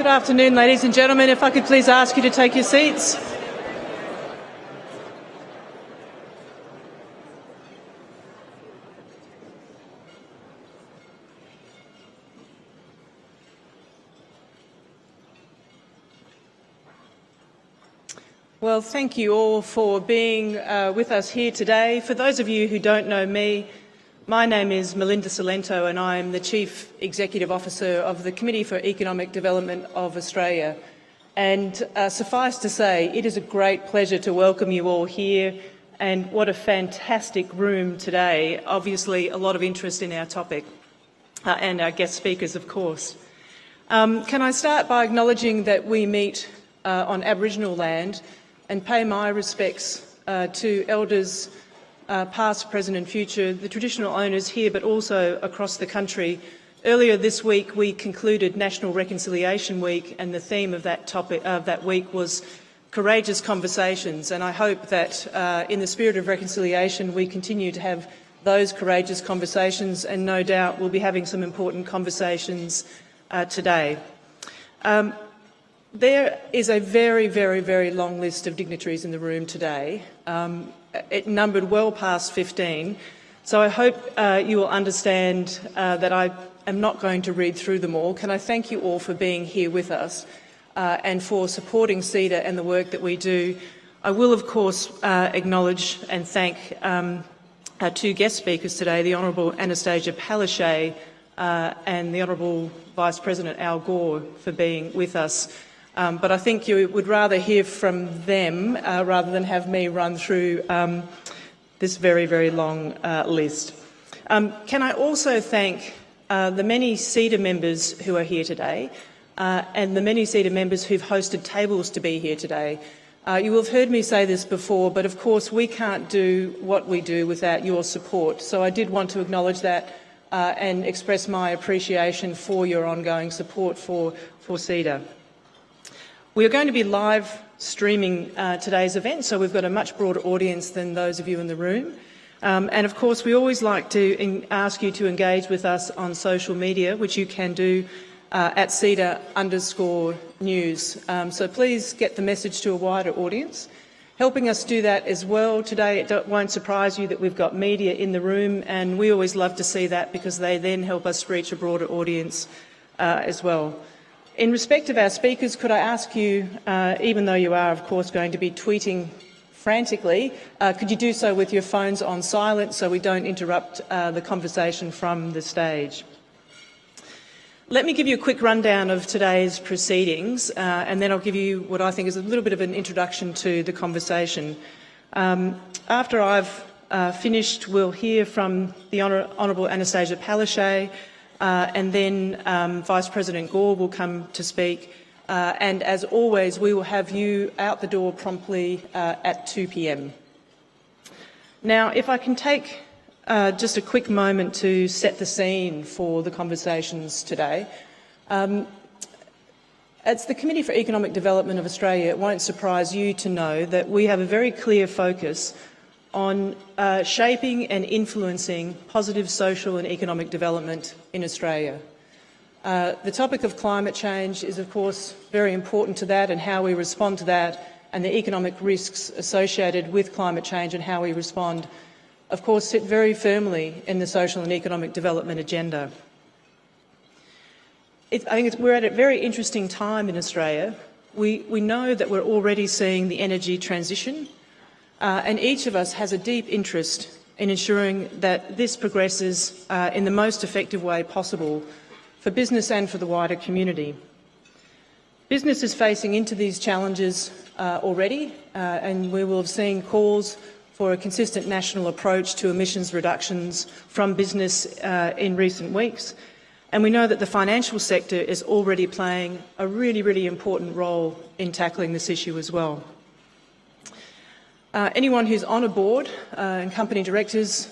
Good afternoon, ladies and gentlemen. If I could please ask you to take your seats. Well, thank you all for being with us here today. For those of you who don't know me, my name is Melinda Salento and I am the Chief Executive Officer of the Committee for Economic Development of Australia. And suffice to say, it is a great pleasure to welcome you all here, and what a fantastic room today. Obviously, a lot of interest in our topic and our guest speakers, of course. Can I start by acknowledging that we meet on Aboriginal land and pay my respects to elders past, present and future, the traditional owners here but also across the country. Earlier this week we concluded National Reconciliation Week, and the theme of that week was courageous conversations, and I hope that in the spirit of reconciliation we continue to have those courageous conversations, and no doubt we'll be having some important conversations today. There is a very, very, very long list of dignitaries in the room today. It numbered well past 15, so I hope you will understand that I am not going to read through them all. Can I thank you all for being here with us and for supporting CEDA and the work that we do. I will, of course, acknowledge and thank our two guest speakers today, the Honourable Anastasia Palaszczuk and the Honourable Vice President Al Gore, for being with us. But I think you would rather hear from them rather than have me run through this very, very long list. Can I also thank the many CEDA members who are here today and the many CEDA members who've hosted tables to be here today. You will have heard me say this before, but of course we can't do what we do without your support. So I did want to acknowledge that and express my appreciation for your ongoing support for CEDA. We are going to be live streaming today's event, so we've got a much broader audience than those of you in the room. And of course, we always like to ask you to engage with us on social media, which you can do at CEDA_news. So please get the message to a wider audience. Helping us do that as well today, it won't surprise you that we've got media in the room, and we always love to see that because they then help us reach a broader audience as well. In respect of our speakers, could I ask you, even though you are of course going to be tweeting frantically, could you do so with your phones on silent so we don't interrupt the conversation from the stage? Let me give you a quick rundown of today's proceedings and then I'll give you what I think is a little bit of an introduction to the conversation. After I've finished, we'll hear from the Honourable Anastasia Palaszczuk, and then Vice President Gore will come to speak, and as always we will have you out the door promptly at 2 p.m. Now, if I can take just a quick moment to set the scene for the conversations today. As the Committee for Economic Development of Australia, it won't surprise you to know that we have a very clear focus on shaping and influencing positive social and economic development in Australia. The topic of climate change is of course very important to that, and how we respond to that, and the economic risks associated with climate change and how we respond, of course, sit very firmly in the social and economic development agenda. I think we're at a very interesting time in Australia. We know that we're already seeing the energy transition, and each of us has a deep interest in ensuring that this progresses in the most effective way possible for business and for the wider community. Business is facing into these challenges already, and we will have seen calls for a consistent national approach to emissions reductions from business in recent weeks. And we know that the financial sector is already playing a really, really important role in tackling this issue as well. Anyone who's on a board and company directors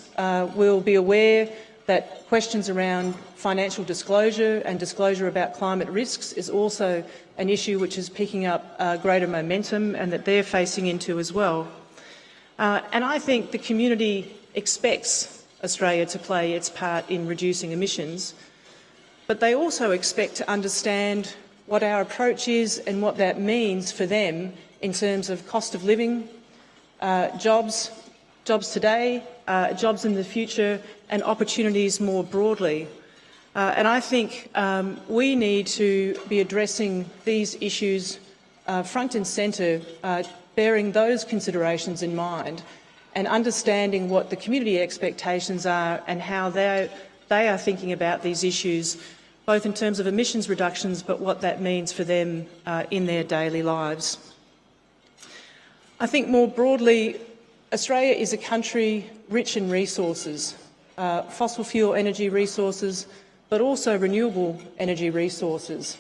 will be aware that questions around financial disclosure and disclosure about climate risks is also an issue which is picking up greater momentum and that they're facing into as well. And I think the community expects Australia to play its part in reducing emissions, but they also expect to understand what our approach is and what that means for them in terms of cost of living, jobs today, jobs in the future, and opportunities more broadly. And I think we need to be addressing these issues front and centre, bearing those considerations in mind and understanding what the community expectations are and how they are thinking about these issues, both in terms of emissions reductions but what that means for them in their daily lives. I think more broadly, Australia is a country rich in resources, fossil fuel energy resources, but also renewable energy resources.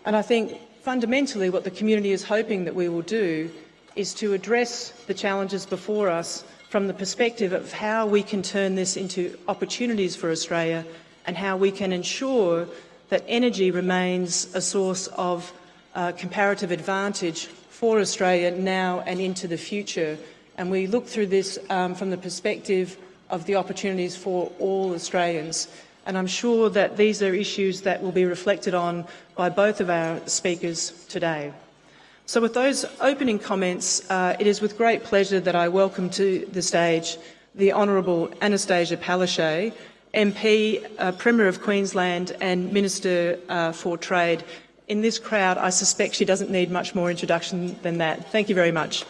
And I think fundamentally what the community is hoping that we will do is to address the challenges before us from the perspective of how we can turn this into opportunities for Australia and how we can ensure that energy remains a source of comparative advantage for Australia now and into the future. And we look through this from the perspective of the opportunities for all Australians. And I'm sure that these are issues that will be reflected on by both of our speakers today. So with those opening comments, it is with great pleasure that I welcome to the stage the Honourable Anastasia Palaszczuk, MP, Premier of Queensland and Minister for Trade. In this crowd, I suspect she doesn't need much more introduction than that. Thank you very much.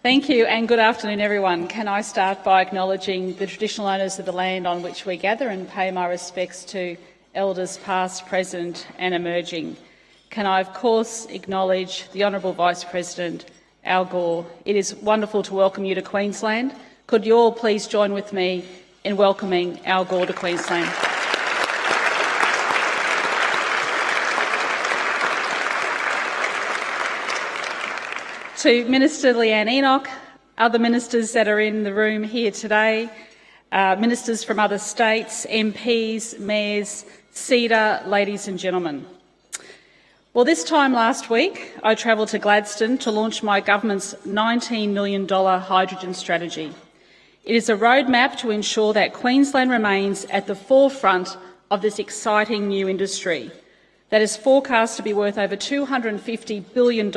Thank you and good afternoon everyone. Can I start by acknowledging the traditional owners of the land on which we gather and pay my respects to elders past, present and emerging. Can I of course acknowledge the Honourable Vice President Al Gore. It is wonderful to welcome you to Queensland. Could you all please join with me in welcoming Al Gore to Queensland? To Minister Leanne Enoch, other ministers that are in the room here today, ministers from other states, MPs, mayors, CEDA, ladies and gentlemen. Well, this time last week, I travelled to Gladstone to launch my government's $19 million hydrogen strategy. It is a roadmap to ensure that Queensland remains at the forefront of this exciting new industry that is forecast to be worth over $250 billion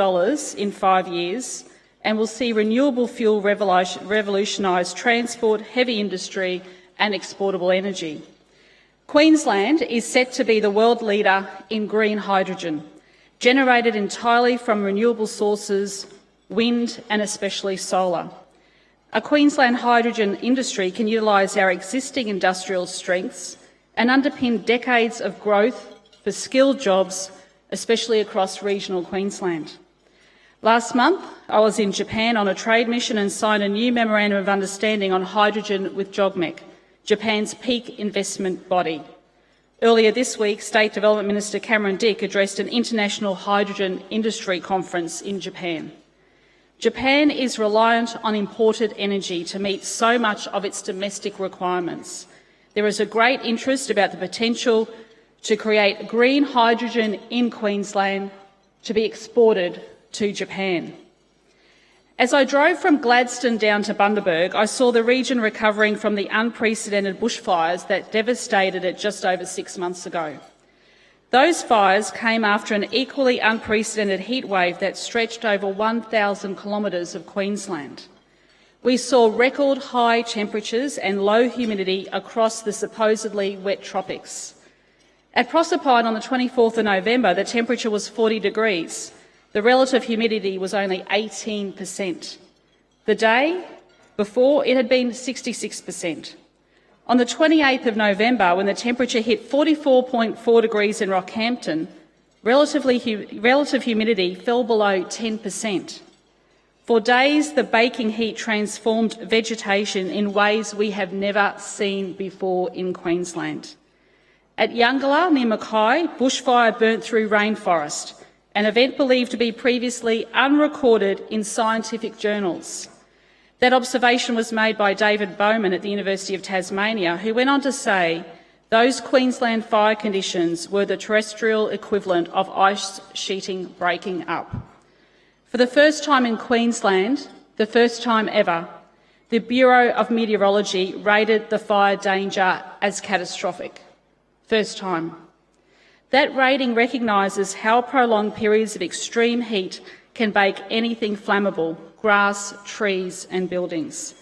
in 5 years and will see renewable fuel revolutionise transport, heavy industry and exportable energy. Queensland is set to be the world leader in green hydrogen, generated entirely from renewable sources, wind and especially solar. A Queensland hydrogen industry can utilise our existing industrial strengths and underpin decades of growth for skilled jobs, especially across regional Queensland. Last month, I was in Japan on a trade mission and signed a new Memorandum of Understanding on hydrogen with JOGMEC, Japan's peak investment body. Earlier this week, State Development Minister Cameron Dick addressed an international hydrogen industry conference in Japan. Japan is reliant on imported energy to meet so much of its domestic requirements. There is a great interest about the potential to create green hydrogen in Queensland to be exported to Japan. As I drove from Gladstone down to Bundaberg, I saw the region recovering from the unprecedented bushfires that devastated it just over 6 months ago. Those fires came after an equally unprecedented heatwave that stretched over 1,000 kilometres of Queensland. We saw record high temperatures and low humidity across the supposedly wet tropics. At Proserpine on the 24th of November, the temperature was 40 degrees. The relative humidity was only 18%. The day before, it had been 66%. On the 28th of November, when the temperature hit 44.4 degrees in Rockhampton, relative humidity fell below 10%. For days, the baking heat transformed vegetation in ways we have never seen before in Queensland. At Yungala, near Mackay, bushfire burnt through rainforest, an event believed to be previously unrecorded in scientific journals. That observation was made by David Bowman at the University of Tasmania, who went on to say Those Queensland fire conditions were the terrestrial equivalent of ice sheeting breaking up. For the first time in Queensland, the first time ever, the Bureau of Meteorology rated the fire danger as catastrophic. First time. That rating recognises how prolonged periods of extreme heat can bake anything flammable: grass, trees and buildings.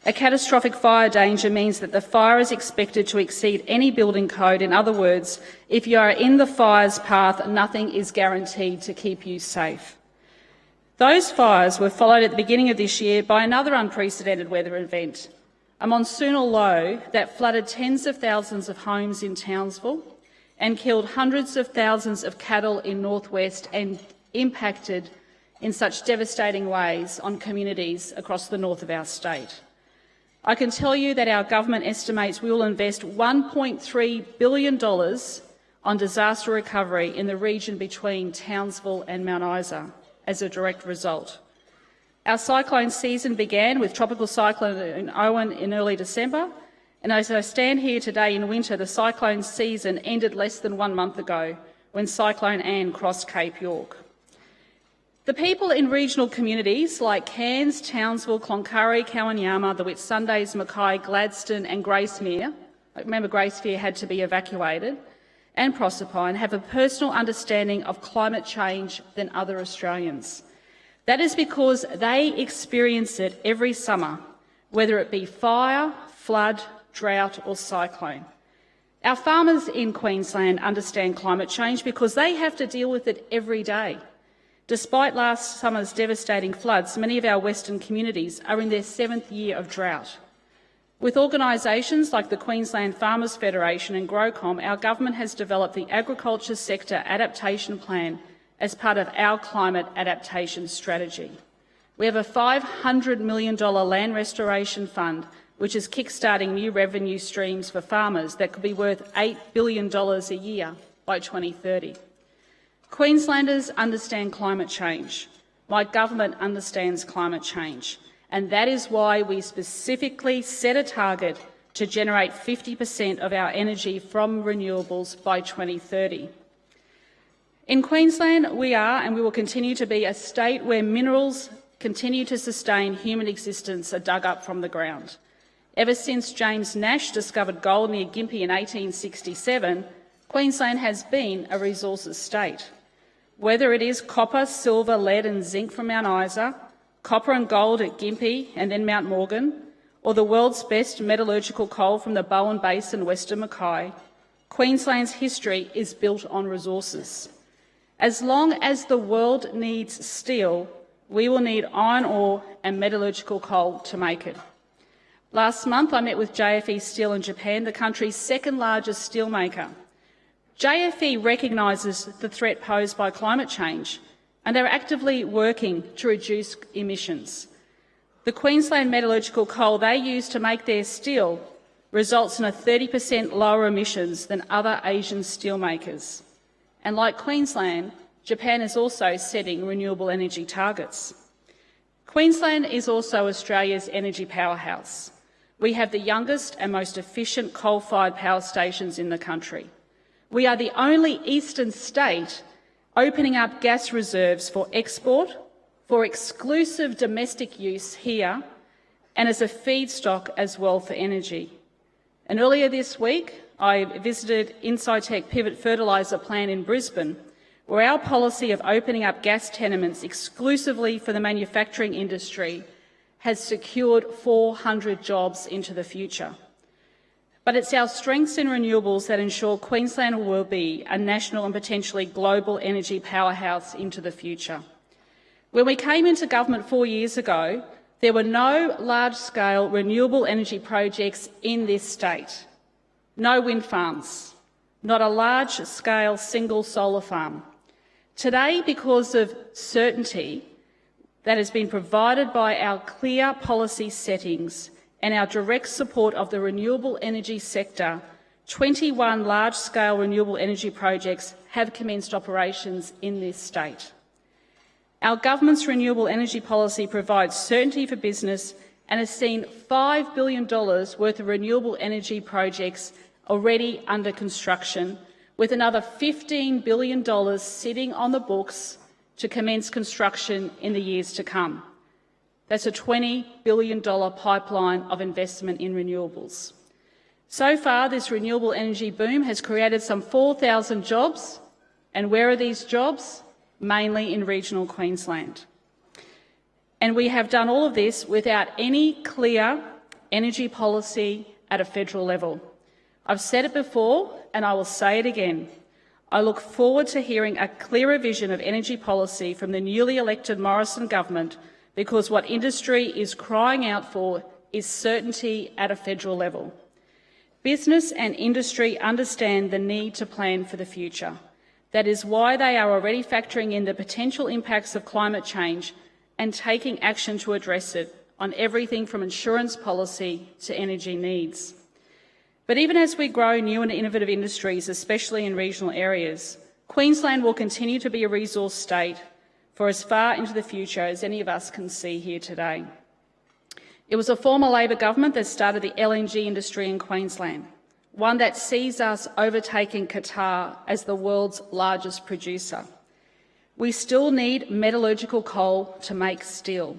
A catastrophic fire danger means that the fire is expected to exceed any building code. In other words, if you are in the fire's path, nothing is guaranteed to keep you safe. Those fires were followed at the beginning of this year by another unprecedented weather event, a monsoonal low that flooded tens of thousands of homes in Townsville and killed hundreds of thousands of cattle in Northwest and impacted in such devastating ways on communities across the north of our state. I can tell you that our government estimates we will invest $1.3 billion on disaster recovery in the region between Townsville and Mount Isa as a direct result. Our cyclone season began with Tropical Cyclone Owen in early December, and as I stand here today in winter, the cyclone season ended less than 1 month ago when Cyclone Anne crossed Cape York. The people in regional communities like Cairns, Townsville, Cloncurry, Kowanyama, the Whitsundays, Mackay, Gladstone and Gracemere — remember Gracemere had to be evacuated — and Proserpine have a personal understanding of climate change than other Australians. That is because they experience it every summer, whether it be fire, flood, drought or cyclone. Our farmers in Queensland understand climate change because they have to deal with it every day. Despite last summer's devastating floods, many of our Western communities are in their 7th year of drought. With organisations like the Queensland Farmers Federation and GrowCom, our government has developed the Agriculture Sector Adaptation Plan as part of our climate adaptation strategy. We have a $500 million land restoration fund, which is kick-starting new revenue streams for farmers that could be worth $8 billion a year by 2030. Queenslanders understand climate change. My government understands climate change, and that is why we specifically set a target to generate 50% of our energy from renewables by 2030. In Queensland, we are and we will continue to be a state where minerals continue to sustain human existence are dug up from the ground. Ever since James Nash discovered gold near Gympie in 1867, Queensland has been a resources state. Whether it is copper, silver, lead and zinc from Mount Isa, copper and gold at Gympie and then Mount Morgan, or the world's best metallurgical coal from the Bowen Basin, Western Mackay, Queensland's history is built on resources. As long as the world needs steel, we will need iron ore and metallurgical coal to make it. Last month I met with JFE Steel in Japan, the country's 2nd largest steelmaker. JFE recognises the threat posed by climate change and they are actively working to reduce emissions. The Queensland metallurgical coal they use to make their steel results in a 30% lower emissions than other Asian steelmakers. And like Queensland, Japan is also setting renewable energy targets. Queensland is also Australia's energy powerhouse. We have the youngest and most efficient coal-fired power stations in the country. We are the only eastern state opening up gas reserves for export, for exclusive domestic use here, and as a feedstock as well for energy. And earlier this week, I visited Incitec Pivot Fertiliser plant in Brisbane, where our policy of opening up gas tenements exclusively for the manufacturing industry has secured 400 jobs into the future. But it's our strengths in renewables that ensure Queensland will be a national and potentially global energy powerhouse into the future. When we came into government 4 years ago, there were no large-scale renewable energy projects in this state. No wind farms, not a large-scale single solar farm. Today, because of certainty that has been provided by our clear policy settings and our direct support of the renewable energy sector, 21 large-scale renewable energy projects have commenced operations in this state. Our government's renewable energy policy provides certainty for business and has seen $5 billion worth of renewable energy projects already under construction, with another $15 billion sitting on the books to commence construction in the years to come. That's a $20 billion pipeline of investment in renewables. So far, this renewable energy boom has created some 4,000 jobs, and where are these jobs? Mainly in regional Queensland. And we have done all of this without any clear energy policy at a federal level. I've said it before and I will say it again. I look forward to hearing a clearer vision of energy policy from the newly elected Morrison government, because what industry is crying out for is certainty at a federal level. Business and industry understand the need to plan for the future. That is why they are already factoring in the potential impacts of climate change and taking action to address it on everything from insurance policy to energy needs. But even as we grow new and innovative industries, especially in regional areas, Queensland will continue to be a resource state for as far into the future as any of us can see here today. It was a former Labor government that started the LNG industry in Queensland, one that sees us overtaking Qatar as the world's largest producer. We still need metallurgical coal to make steel,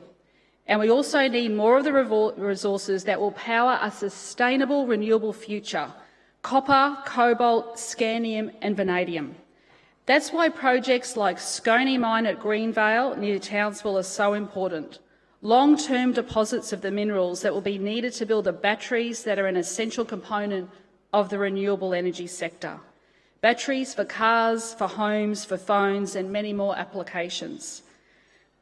and we also need more of the resources that will power a sustainable renewable future: copper, cobalt, scandium and vanadium. That's why projects like Sconey Mine at Greenvale near Townsville are so important. Long-term deposits of the minerals that will be needed to build the batteries that are an essential component of the renewable energy sector. Batteries for cars, for homes, for phones and many more applications.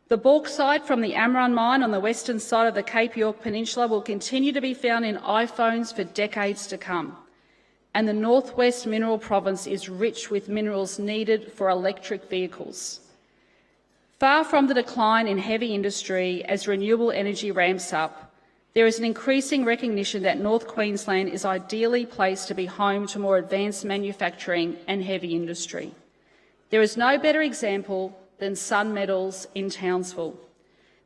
The bauxite from the Amrun mine on the western side of the Cape York Peninsula will continue to be found in iPhones for decades to come. And the Northwest Mineral Province is rich with minerals needed for electric vehicles. Far from the decline in heavy industry as renewable energy ramps up, there is an increasing recognition that North Queensland is ideally placed to be home to more advanced manufacturing and heavy industry. There is no better example than Sun Metals in Townsville,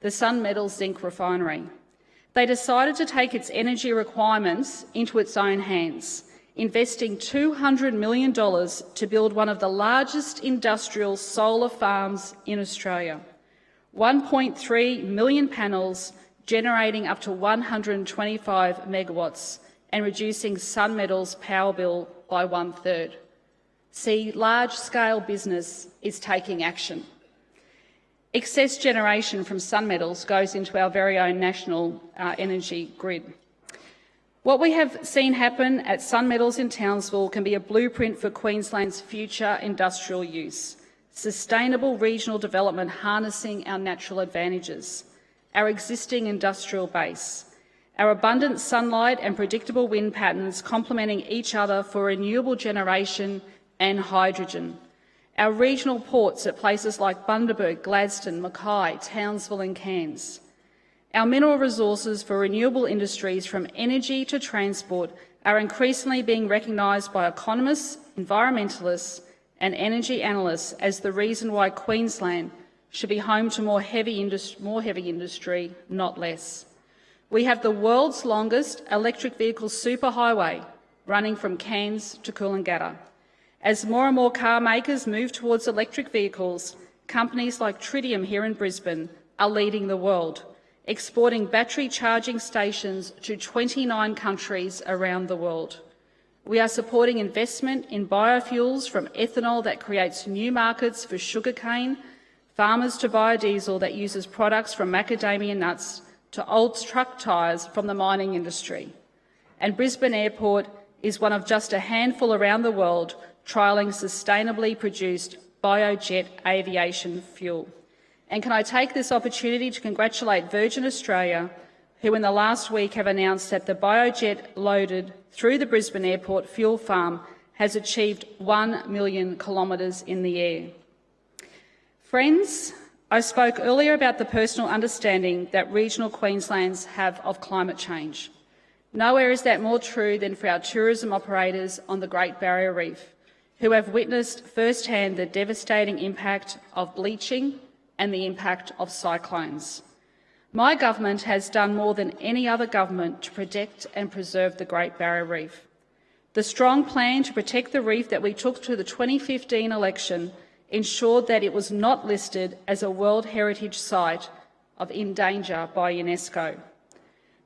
the Sun Metals zinc refinery. They decided to take its energy requirements into its own hands, investing $200 million to build one of the largest industrial solar farms in Australia. 1.3 million panels generating up to 125 megawatts and reducing Sun Metals' power bill by 1/3. See, large-scale business is taking action. Excess generation from Sun Metals goes into our very own national energy grid. What we have seen happen at Sun Metals in Townsville can be a blueprint for Queensland's future industrial use. Sustainable regional development harnessing our natural advantages, our existing industrial base, our abundant sunlight and predictable wind patterns complementing each other for renewable generation and hydrogen, our regional ports at places like Bundaberg, Gladstone, Mackay, Townsville and Cairns. Our mineral resources for renewable industries from energy to transport are increasingly being recognised by economists, environmentalists and energy analysts as the reason why Queensland should be home to more heavy industry, not less. We have the world's longest electric vehicle superhighway running from Cairns to Coolangatta. As more and more car makers move towards electric vehicles, companies like Tritium here in Brisbane are leading the world, exporting battery charging stations to 29 countries around the world. We are supporting investment in biofuels from ethanol that creates new markets for sugarcane, farmers to biodiesel that uses products from macadamia nuts to old truck tyres from the mining industry. And Brisbane Airport is one of just a handful around the world trialling sustainably produced biojet aviation fuel. And can I take this opportunity to congratulate Virgin Australia, who in the last week have announced that the biojet loaded through the Brisbane Airport fuel farm has achieved 1 million kilometres in the air. Friends, I spoke earlier about the personal understanding that regional Queenslands have of climate change. Nowhere is that more true than for our tourism operators on the Great Barrier Reef, who have witnessed firsthand the devastating impact of bleaching and the impact of cyclones. My government has done more than any other government to protect and preserve the Great Barrier Reef. The strong plan to protect the reef that we took to the 2015 election ensured that it was not listed as a World Heritage Site in danger by UNESCO.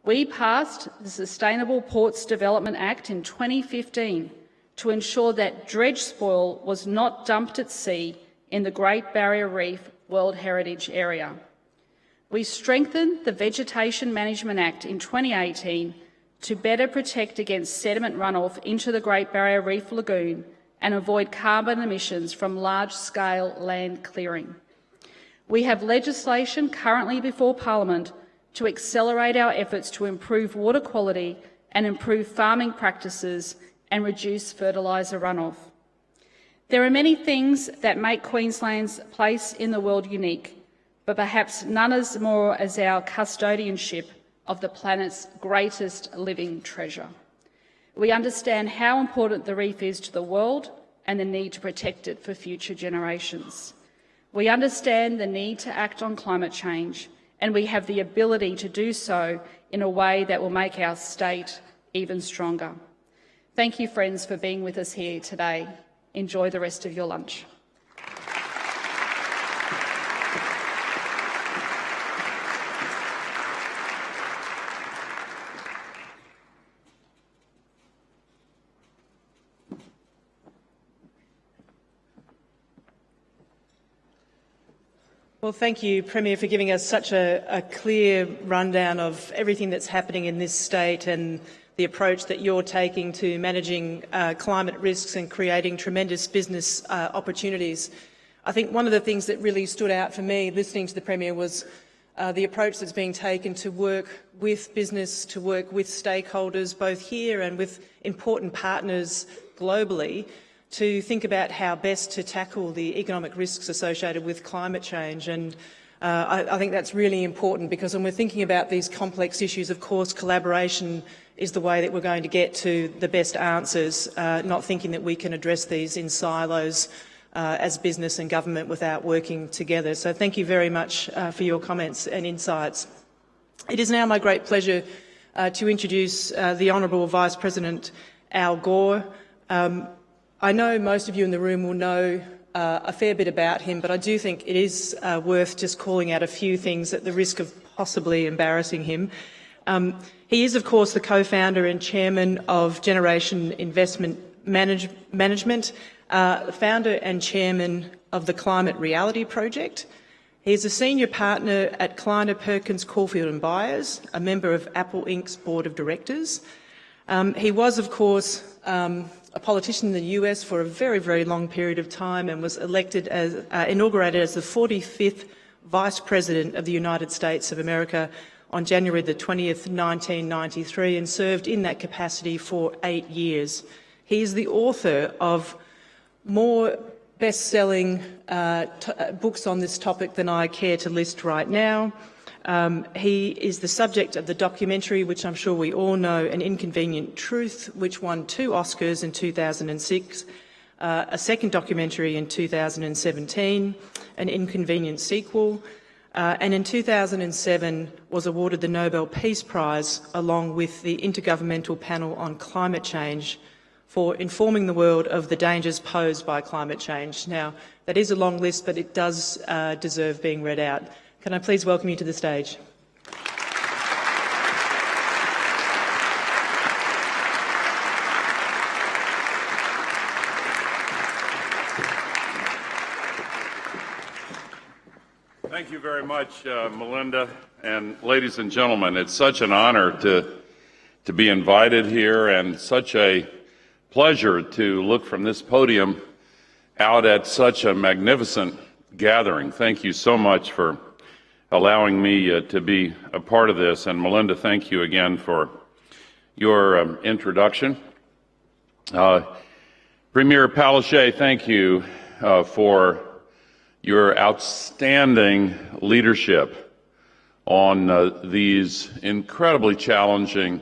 We passed the Sustainable Ports Development Act in 2015 to ensure that dredge spoil was not dumped at sea in the Great Barrier Reef World Heritage Area. We strengthened the Vegetation Management Act in 2018 to better protect against sediment runoff into the Great Barrier Reef Lagoon and avoid carbon emissions from large-scale land clearing. We have legislation currently before Parliament to accelerate our efforts to improve water quality and improve farming practices and reduce fertiliser runoff. There are many things that make Queensland's place in the world unique, but perhaps none as more as our custodianship of the planet's greatest living treasure. We understand how important the reef is to the world and the need to protect it for future generations. We understand the need to act on climate change, and we have the ability to do so in a way that will make our state even stronger. Thank you, friends, for being with us here today. Enjoy the rest of your lunch. Well, thank you, Premier, for giving us such a clear rundown of everything that's happening in this state and the approach that you're taking to managing climate risks and creating tremendous business opportunities. I think one of the things that really stood out for me listening to the Premier was the approach that's being taken to work with business, to work with stakeholders, both here and with important partners globally, to think about how best to tackle the economic risks associated with climate change. And I think that's really important, because when we're thinking about these complex issues, of course, collaboration is the way that we're going to get to the best answers, not thinking that we can address these in silos as business and government without working together. So thank you very much for your comments and insights. It is now my great pleasure to introduce the Honourable Vice President Al Gore. I know most of you in the room will know a fair bit about him, but I do think it is worth just calling out a few things at the risk of possibly embarrassing him. He is, of course, the co-founder and chairman of Generation Investment Management, founder and chairman of the Climate Reality Project. He is a senior partner at Kleiner Perkins Caulfield and Byers, a member of Apple Inc.'s board of directors. He was, of course, a politician in the US for a very, very long period of time and was elected as, inaugurated as the 45th Vice President of the United States of America on January the 20th, 1993, and served in that capacity for 8 years. He is the author of more best-selling books on this topic than I care to list right now. He is the subject of the documentary, which I'm sure we all know, An Inconvenient Truth, which won 2 Oscars in 2006, a second documentary in 2017, An Inconvenient Sequel, and in 2007 was awarded the Nobel Peace Prize along with the Intergovernmental Panel on Climate Change for informing the world of the dangers posed by climate change. Now, that is a long list, but it does deserve being read out. Can I please welcome you to the stage? Thank you very much, Melinda, and ladies and gentlemen. It's such an honor to be invited here, and such a pleasure to look from this podium out at such a magnificent gathering. Thank you so much for allowing me to be a part of this. And Melinda, thank you again for your introduction. Premier Palaszczuk, thank you for your outstanding leadership on these incredibly challenging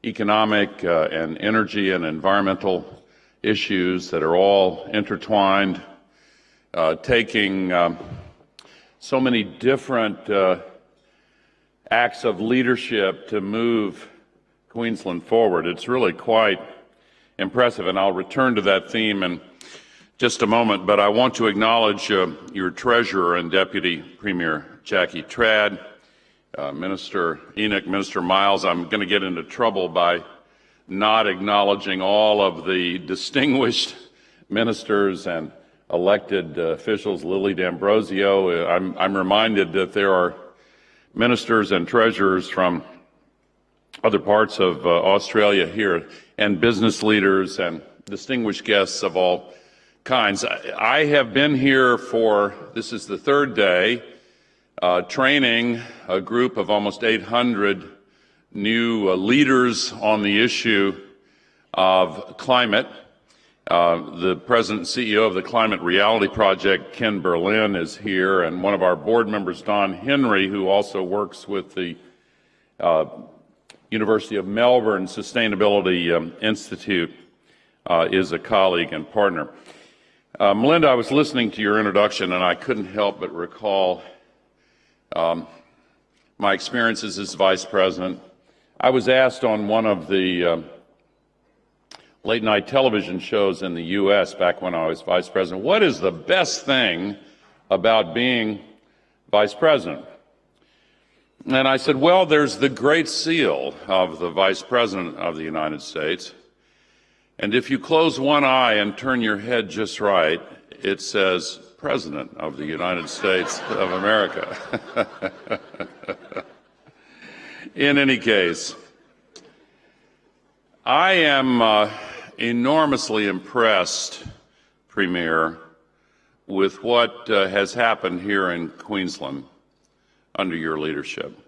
economic and energy and environmental issues that are all intertwined, taking so many different acts of leadership to move Queensland forward. It's really quite impressive, and I'll return to that theme in just a moment, but I want to acknowledge your Treasurer and Deputy Premier Jackie Trad, Minister Enoch, Minister Miles. I'm going to get into trouble by not acknowledging all of the distinguished ministers and elected officials. Lily D'Ambrosio, I'm reminded that there are ministers and treasurers from other parts of Australia here, and business leaders and distinguished guests of all kinds. I have been here this is the third day, training a group of almost 800 new leaders on the issue of climate. The President and CEO of the Climate Reality Project, Ken Berlin, is here, and one of our board members, Don Henry, who also works with the University of Melbourne Sustainability Institute, is a colleague and partner. Melinda, I was listening to your introduction, and I couldn't help but recall my experiences as Vice President. I was asked on one of the late-night television shows in the U.S. back when I was Vice President, what is the best thing about being Vice President? And I said, well, there's the Great Seal of the Vice President of the United States. And if you close one eye and turn your head just right, it says President of the United States of America. In any case, I am enormously impressed, Premier, with what has happened here in Queensland under your leadership.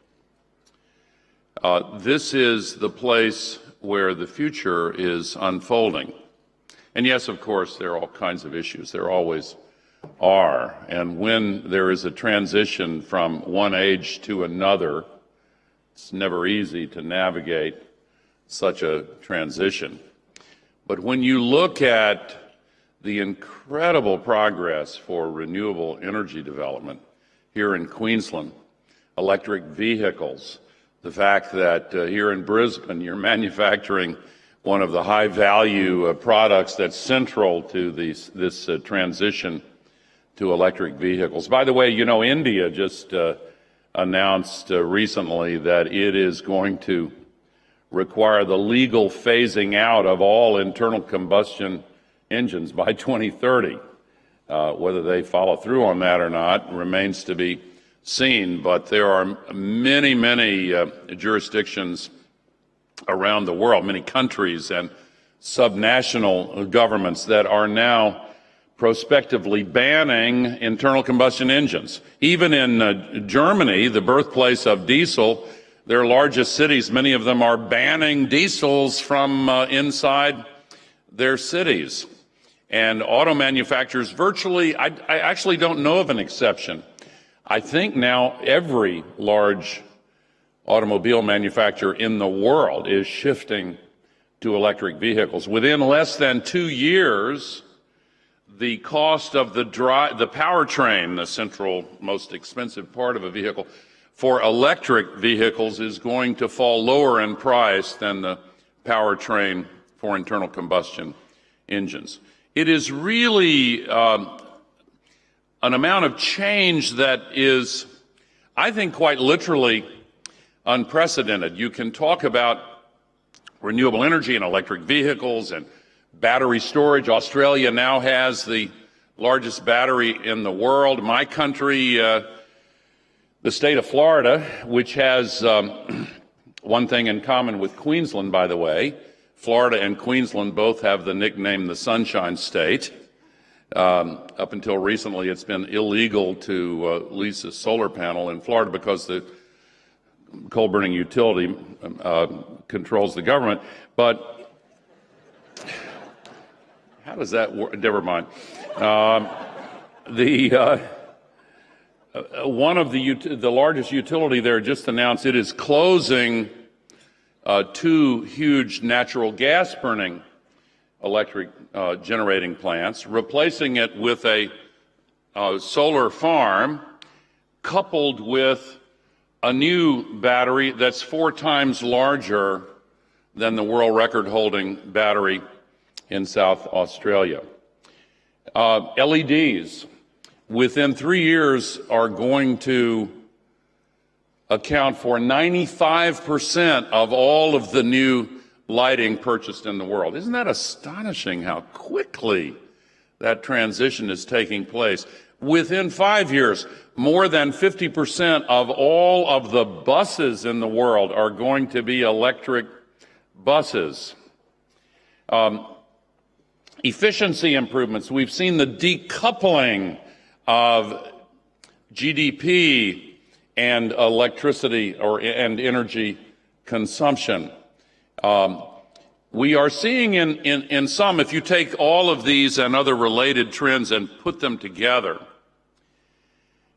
This is the place where the future is unfolding. And yes, of course, there are all kinds of issues. There always are. And when there is a transition from one age to another, it's never easy to navigate such a transition. But when you look at the incredible progress for renewable energy development here in Queensland, electric vehicles, the fact that here in Brisbane you're manufacturing one of the high-value products that's central to this transition to electric vehicles. By the way, you know, India just announced recently that it is going to require the legal phasing out of all internal combustion engines by 2030. Whether they follow through on that or not remains to be seen, but there are many, many jurisdictions around the world, many countries and subnational governments that are now prospectively banning internal combustion engines. Even in Germany, the birthplace of diesel, their largest cities, many of them are banning diesels from inside their cities. And auto manufacturers virtually, I actually don't know of an exception. I think now every large automobile manufacturer in the world is shifting to electric vehicles. Within less than 2 years, the cost of the powertrain, the central most expensive part of a vehicle, for electric vehicles is going to fall lower in price than the powertrain for internal combustion engines. It is really an amount of change that is, I think, quite literally unprecedented. You can talk about renewable energy and electric vehicles and battery storage. Australia now has the largest battery in the world. My country, the state of Florida, which has one thing in common with Queensland, by the way. Florida and Queensland both have the nickname the Sunshine State. Up until recently, it's been illegal to lease a solar panel in Florida because the coal-burning utility controls the government. But how does that work? Never mind. One of the largest utility there just announced it is closing 2 huge natural gas burning electric generating plants, replacing it with a solar farm coupled with a new battery that's 4 times larger than the world record holding battery in South Australia. LEDs, within 3 years, are going to account for 95% of all of the new lighting purchased in the world. Isn't that astonishing how quickly that transition is taking place? Within 5 years, more than 50% of all of the buses in the world are going to be electric buses. Efficiency improvements. We've seen the decoupling of GDP and electricity and energy consumption. We are seeing in some, if you take all of these and other related trends and put them together,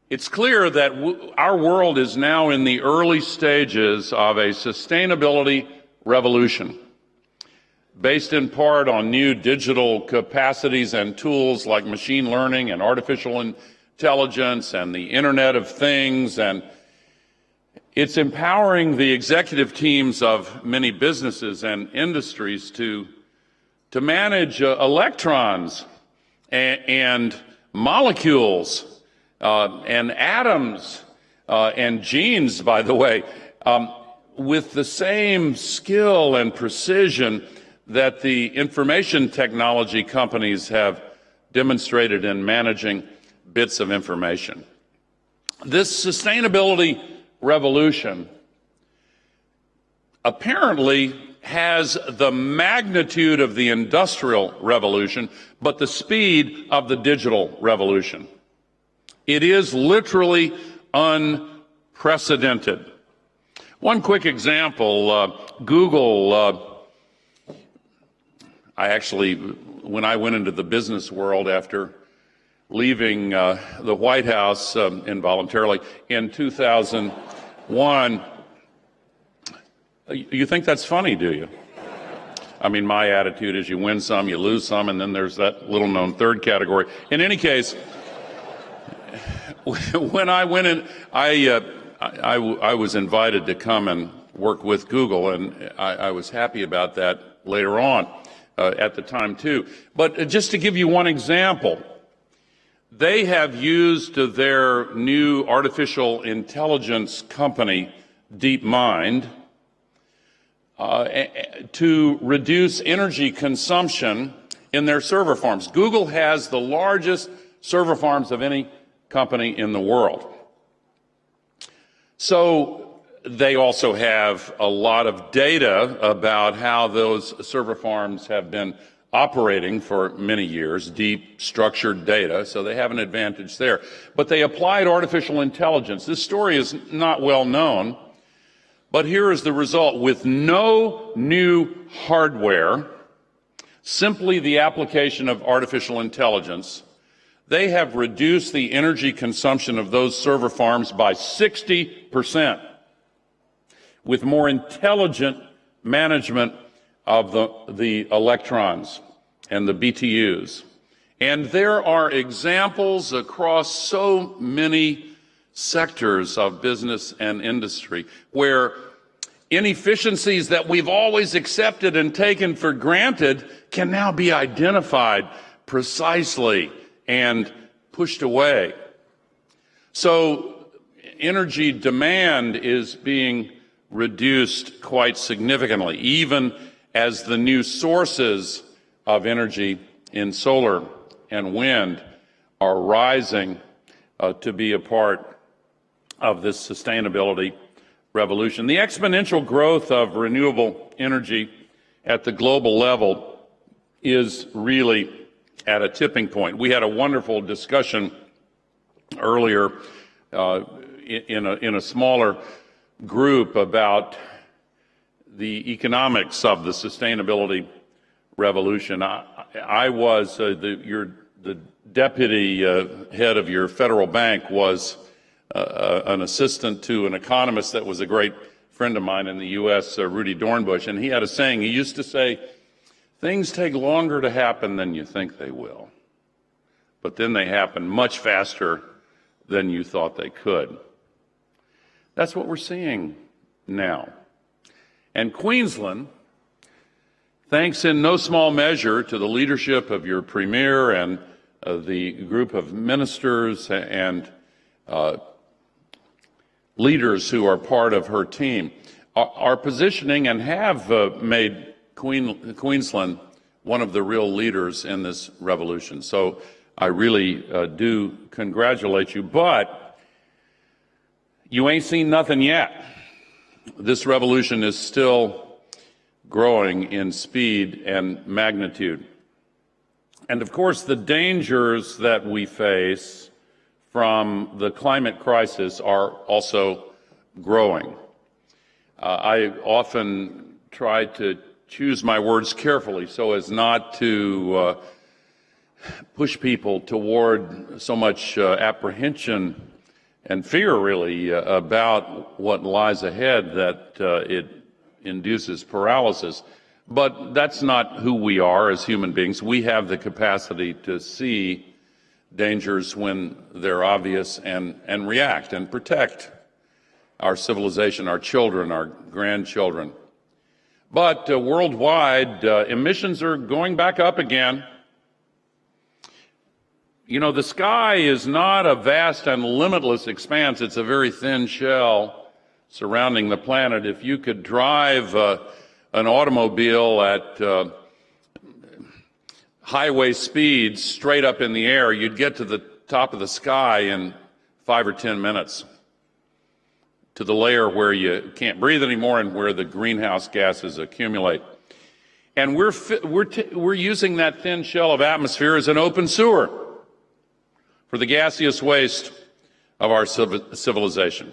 it's clear that our world is now in the early stages of a sustainability revolution, based in part on new digital capacities and tools like machine learning and artificial intelligence and the Internet of Things, and it's empowering the executive teams of many businesses and industries to manage electrons and molecules and atoms and genes, by the way, with the same skill and precision that the information technology companies have demonstrated in managing bits of information. This sustainability revolution apparently has the magnitude of the Industrial Revolution, but the speed of the digital revolution. It is literally unprecedented. One quick example, Google, when I went into the business world after leaving the White House involuntarily in 2001, you think that's funny, do you? I mean, my attitude is you win some, you lose some, and then there's that little-known third category. In any case, when I went in, I was invited to come and work with Google, and I was happy about that later on, at the time too. But just to give you one example, they have used their new artificial intelligence company, DeepMind, to reduce energy consumption in their server farms. Google has the largest server farms of any company in the world. So they also have a lot of data about how those server farms have been operating for many years, deep structured data, so they have an advantage there. But they applied artificial intelligence. This story is not well known, but here is the result. With no new hardware, simply the application of artificial intelligence, they have reduced the energy consumption of those server farms by 60%, with more intelligent management of the electrons and the BTUs. And there are examples across so many sectors of business and industry where inefficiencies that we've always accepted and taken for granted can now be identified precisely and pushed away. So energy demand is being reduced quite significantly, even as the new sources of energy in solar and wind are rising to be a part of this sustainability revolution. The exponential growth of renewable energy at the global level is really at a tipping point. We had a wonderful discussion earlier in a smaller group about the economics of the sustainability revolution. I was the deputy head of your federal bank was an assistant to an economist that was a great friend of mine in the U.S., Rudy Dornbush, and he had a saying. He used to say, "Things take longer to happen than you think they will, but then they happen much faster than you thought they could." That's what we're seeing now. And Queensland Thanks in no small measure to the leadership of your Premier and the group of ministers and leaders who are part of her team are positioning and have made Queensland one of the real leaders in this revolution. So I really do congratulate you, but you ain't seen nothing yet. This revolution is still growing in speed and magnitude. And of course, the dangers that we face from the climate crisis are also growing. I often try to choose my words carefully so as not to push people toward so much apprehension and fear, really, about what lies ahead that it induces paralysis. But that's not who we are as human beings. We have the capacity to see dangers when they're obvious and react and protect our civilization, our children, our grandchildren. But worldwide, emissions are going back up again. You know, the sky is not a vast and limitless expanse. It's a very thin shell surrounding the planet. If you could drive an automobile at highway speeds straight up in the air, you'd get to the top of the sky in 5 or 10 minutes, to the layer where you can't breathe anymore and where the greenhouse gases accumulate. And we're using that thin shell of atmosphere as an open sewer for the gaseous waste of our civilization.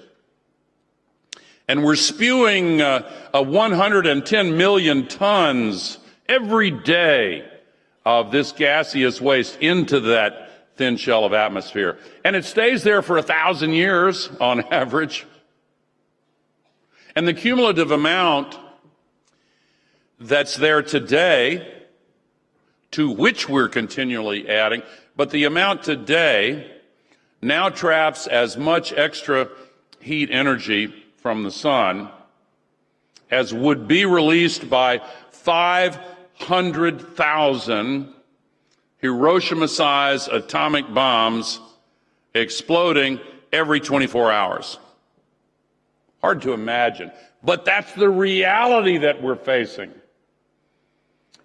And we're spewing 110 million tons every day of this gaseous waste into that thin shell of atmosphere. And it stays there for 1,000 years on average. And the cumulative amount that's there today, to which we're continually adding, but the amount today now traps as much extra heat energy from the sun as would be released by 500,000 Hiroshima-sized atomic bombs exploding every 24 hours. Hard to imagine, but that's the reality that we're facing.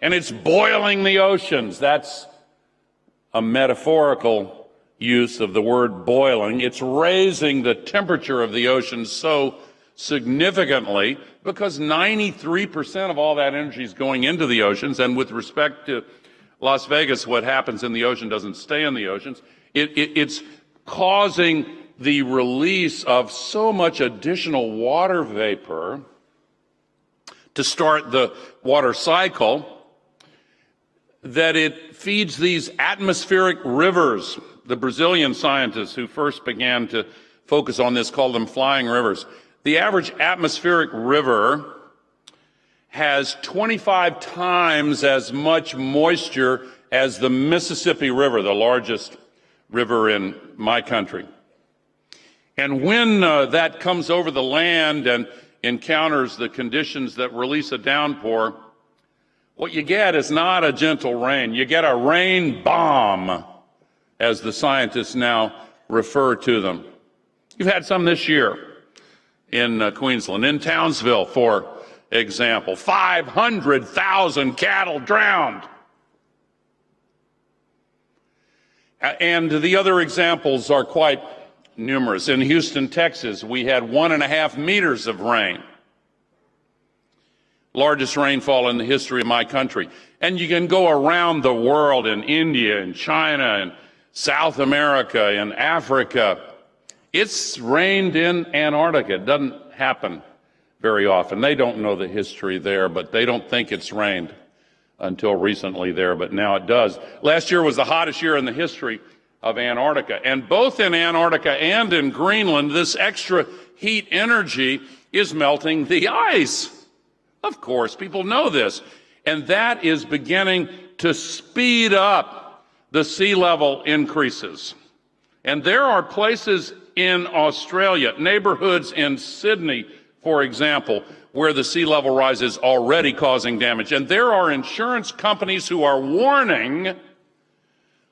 And it's boiling the oceans. That's a metaphorical use of the word boiling. It's raising the temperature of the oceans so significantly because 93% of all that energy is going into the oceans. And with respect to Las Vegas, what happens in the ocean doesn't stay in the oceans. It's causing the release of so much additional water vapor to start the water cycle that it feeds these atmospheric rivers. The Brazilian scientists who first began to focus on this called them flying rivers. The average atmospheric river has 25 times as much moisture as the Mississippi River, the largest river in my country. And when that comes over the land and encounters the conditions that release a downpour, what you get is not a gentle rain. You get a rain bomb, as the scientists now refer to them. You've had some this year in Queensland, in Townsville, for example. 500,000 cattle drowned. And the other examples are quite numerous. In Houston, Texas, we had 1.5 meters of rain. Largest rainfall in the history of my country. And you can go around the world, in India and China and South America and Africa. It's rained in Antarctica. It doesn't happen very often. They don't know the history there, but they don't think it's rained until recently there, but now it does. Last year was the hottest year in the history of Antarctica. And both in Antarctica and in Greenland, this extra heat energy is melting the ice. Of course, people know this. And that is beginning to speed up the sea level increases. And there are places in Australia, neighborhoods in Sydney, for example, where the sea level rise is already causing damage. And there are insurance companies who are warning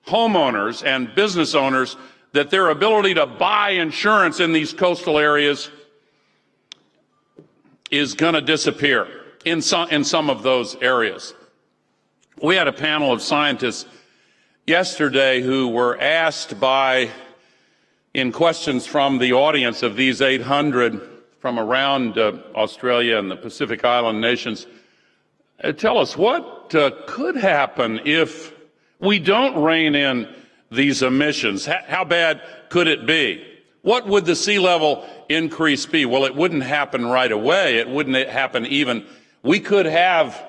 homeowners and business owners that their ability to buy insurance in these coastal areas is going to disappear in some of those areas. We had a panel of scientists yesterday who were asked in questions from the audience of these 800 from around Australia and the Pacific Island nations, tell us what could happen if we don't rein in these emissions. How bad could it be? What would the sea level increase be? Well, it wouldn't happen right away. It wouldn't happen even. We could have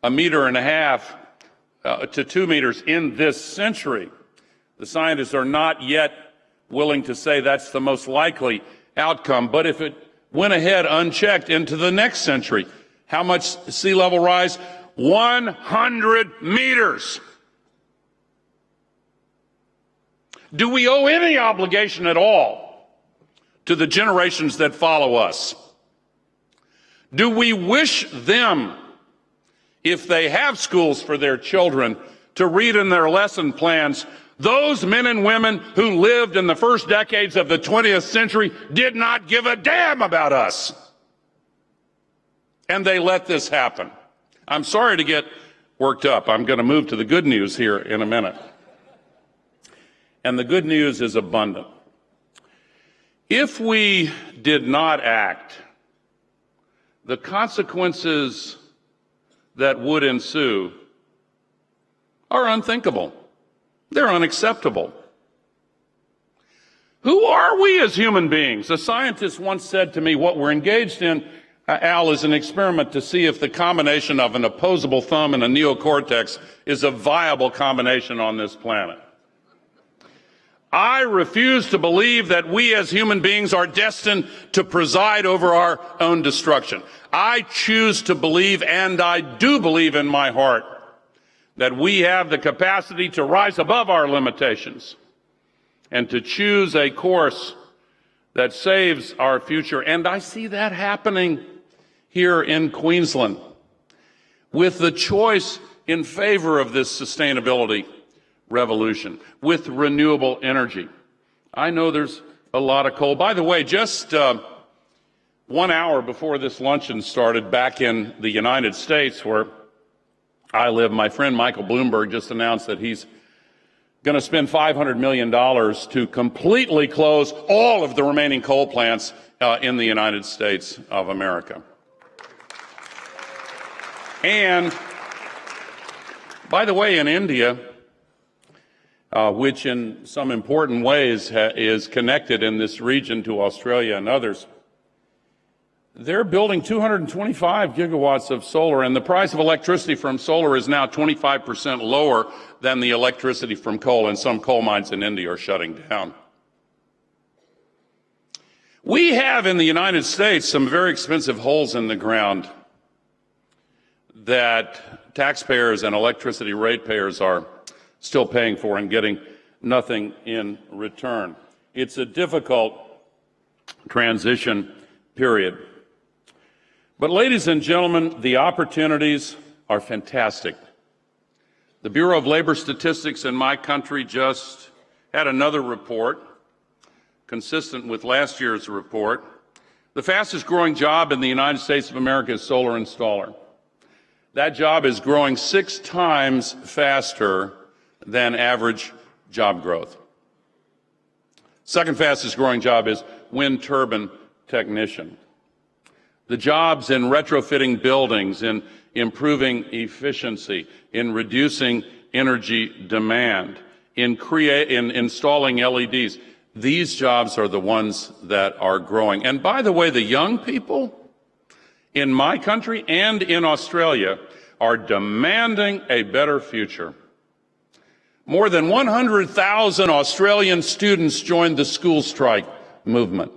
1.5 to 2 meters in this century. The scientists are not yet willing to say that's the most likely outcome. But if it went ahead unchecked into the next century, how much sea level rise? 100 meters. Do we owe any obligation at all to the generations that follow us? Do we wish them, if they have schools for their children, to read in their lesson plans, those men and women who lived in the first decades of the 20th century did not give a damn about us, and they let this happen? I'm sorry to get worked up. I'm going to move to the good news here in a minute. And the good news is abundant. If we did not act, the consequences that would ensue are unthinkable. They're unacceptable. Who are we as human beings? A scientist once said to me, what we're engaged in, Al, is an experiment to see if the combination of an opposable thumb and a neocortex is a viable combination on this planet. I refuse to believe that we as human beings are destined to preside over our own destruction. I choose to believe, and I do believe in my heart, that we have the capacity to rise above our limitations and to choose a course that saves our future. And I see that happening here in Queensland with the choice in favor of this sustainability revolution, with renewable energy. I know there's a lot of coal. By the way, just 1 hour before this luncheon started back in the United States, where I live, my friend Michael Bloomberg just announced that he's going to spend $500 million to completely close all of the remaining coal plants in the United States of America. And, by the way, in India, which in some important ways is connected in this region to Australia and others, they're building 225 gigawatts of solar, and the price of electricity from solar is now 25% lower than the electricity from coal, and some coal mines in India are shutting down. We have in the United States some very expensive holes in the ground that taxpayers and electricity ratepayers are still paying for and getting nothing in return. It's a difficult transition period. But, ladies and gentlemen, the opportunities are fantastic. The Bureau of Labor Statistics in my country just had another report, consistent with last year's report. The fastest growing job in the United States of America is solar installer. That job is growing 6 times faster than average job growth. Second fastest growing job is wind turbine technician. The jobs in retrofitting buildings, in improving efficiency, in reducing energy demand, in installing LEDs, these jobs are the ones that are growing. And by the way, the young people in my country and in Australia are demanding a better future. More than 100,000 Australian students joined the school strike movement.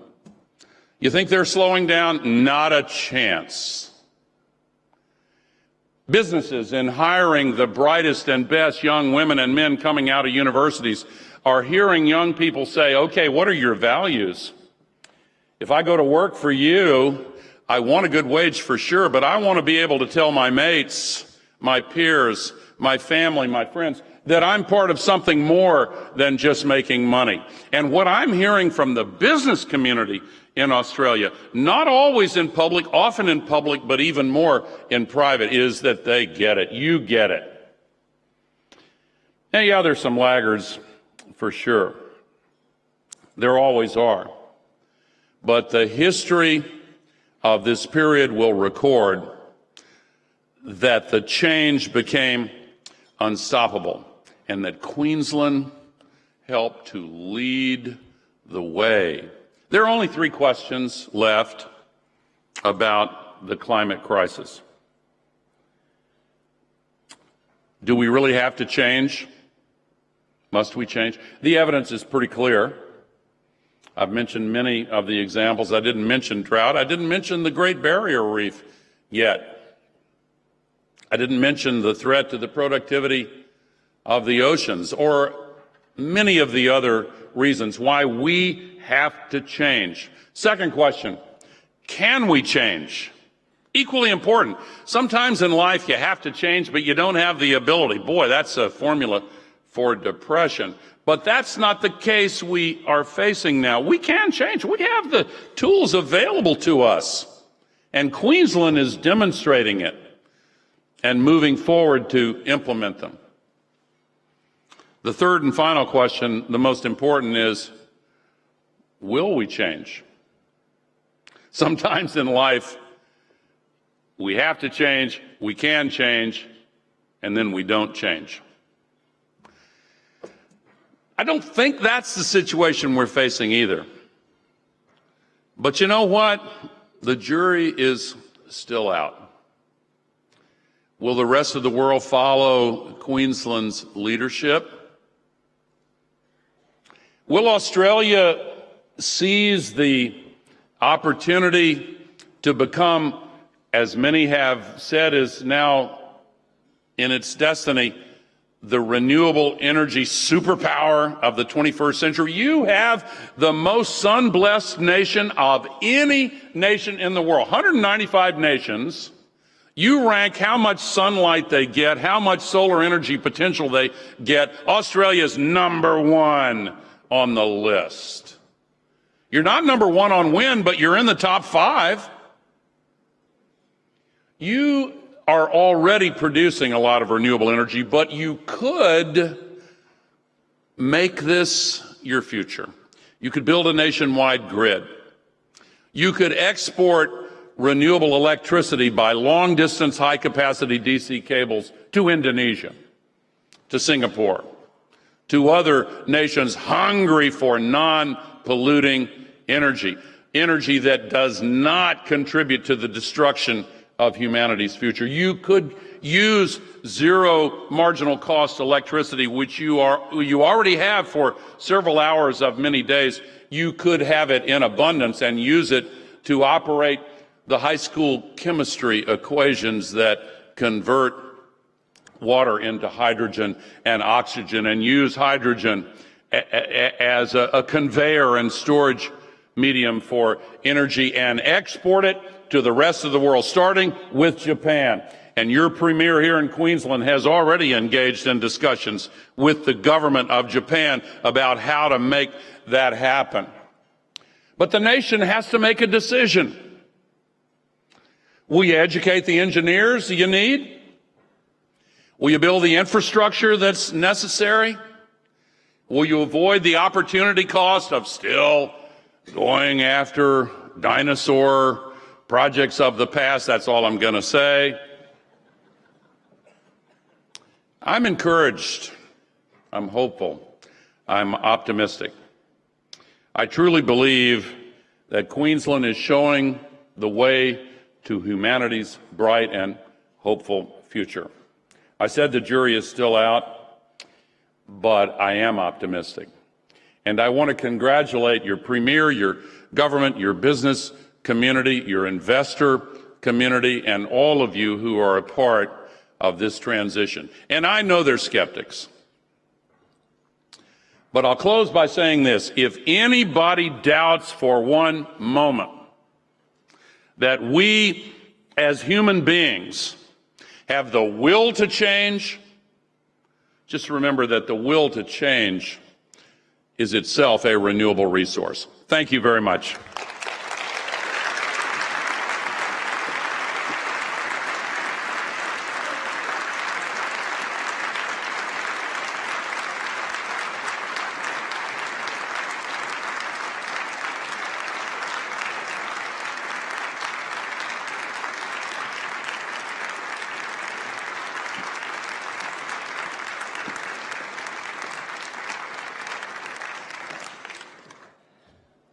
You think they're slowing down? Not a chance. Businesses in hiring the brightest and best young women and men coming out of universities are hearing young people say, okay, what are your values? If I go to work for you, I want a good wage for sure, but I want to be able to tell my mates, my peers, my family, my friends, that I'm part of something more than just making money. And what I'm hearing from the business community in Australia, not always in public, often in public, but even more in private, is that they get it. You get it. And yeah, there's some laggards for sure. There always are. But the history of this period will record that the change became unstoppable and that Queensland helped to lead the way. There are only 3 questions left about the climate crisis. Do we really have to change? Must we change? The evidence is pretty clear. I've mentioned many of the examples. I didn't mention drought. I didn't mention the Great Barrier Reef yet. I didn't mention the threat to the productivity of the oceans or many of the other reasons why we have to change. Second question, can we change? Equally important. Sometimes in life you have to change, but you don't have the ability. Boy, that's a formula for depression. But that's not the case we are facing now. We can change. We have the tools available to us. And Queensland is demonstrating it and moving forward to implement them. The third and final question, the most important, is, will we change? Sometimes in life, we have to change, we can change, and then we don't change. I don't think that's the situation we're facing either. But you know what? The jury is still out. Will the rest of the world follow Queensland's leadership? Will Australia seize the opportunity to become, as many have said is now in its destiny, the renewable energy superpower of the 21st century? You have the most sun-blessed nation of any nation in the world. 195 nations. You rank how much sunlight they get, how much solar energy potential they get. Australia's number 1 on the list. You're not number 1 on wind, but you're in the top 5. You are already producing a lot of renewable energy, but you could make this your future. You could build a nationwide grid. You could export renewable electricity by long-distance, high-capacity DC cables to Indonesia, to Singapore, to other nations hungry for non-polluting energy, energy that does not contribute to the destruction of humanity's future. You could use zero marginal cost electricity, which you already have for several hours of many days. You could have it in abundance and use it to operate the high school chemistry equations that convert water into hydrogen and oxygen, and use hydrogen as a conveyor and storage medium for energy, and export it to the rest of the world, starting with Japan. And your premier here in Queensland has already engaged in discussions with the government of Japan about how to make that happen. But the nation has to make a decision. Will you educate the engineers you need? Will you build the infrastructure that's necessary? Will you avoid the opportunity cost of still going after dinosaur projects of the past? That's all I'm going to say. I'm encouraged. I'm hopeful. I'm optimistic. I truly believe that Queensland is showing the way to humanity's bright and hopeful future. I said the jury is still out, but I am optimistic. And I want to congratulate your premier, your government, your business community, your investor community, and all of you who are a part of this transition. And I know there's skeptics. But I'll close by saying this. If anybody doubts for one moment that we as human beings have the will to change, just remember that the will to change is itself a renewable resource. Thank you very much.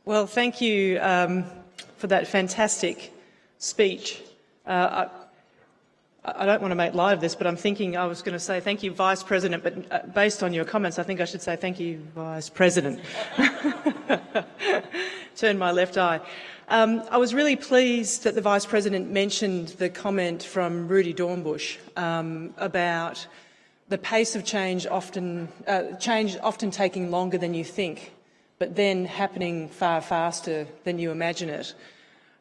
Well, thank you for that fantastic speech. I don't want to make light of this, but I'm thinking I was going to say thank you, Vice President, but based on your comments, I think I should say thank you, Vice President. Turn my left eye. I was really pleased that the Vice President mentioned the comment from Rudy Dornbush about the pace of change often taking longer than you think, but then happening far faster than you imagine it.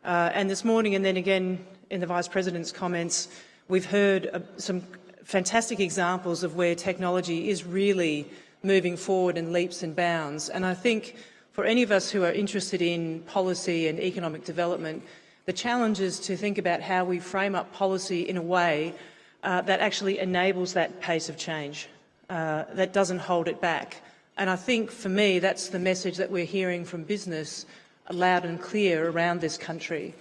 And this morning, and then again in the Vice President's comments, we've heard some fantastic examples of where technology is really moving forward in leaps and bounds. And I think for any of us who are interested in policy and economic development, the challenge is to think about how we frame up policy in a way that actually enables that pace of change, that doesn't hold it back. And I think, for me, that's the message that we're hearing from business loud and clear around this country.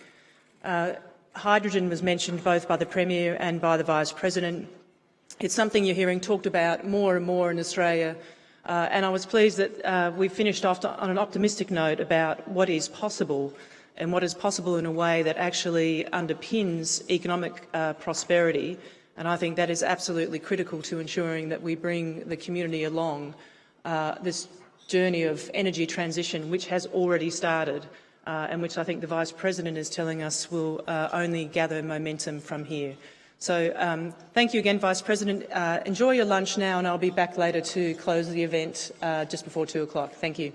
Hydrogen was mentioned both by the Premier and by the Vice President. It's something you're hearing talked about more and more in Australia, and I was pleased that we finished off on an optimistic note about what is possible, and what is possible in a way that actually underpins economic prosperity. And I think that is absolutely critical to ensuring that we bring the community along this journey of energy transition, which has already started, and which I think the Vice President is telling us will only gather momentum from here. So thank you again, Vice President. Enjoy your lunch now, and I'll be back later to close the event just before 2 o'clock. Thank you.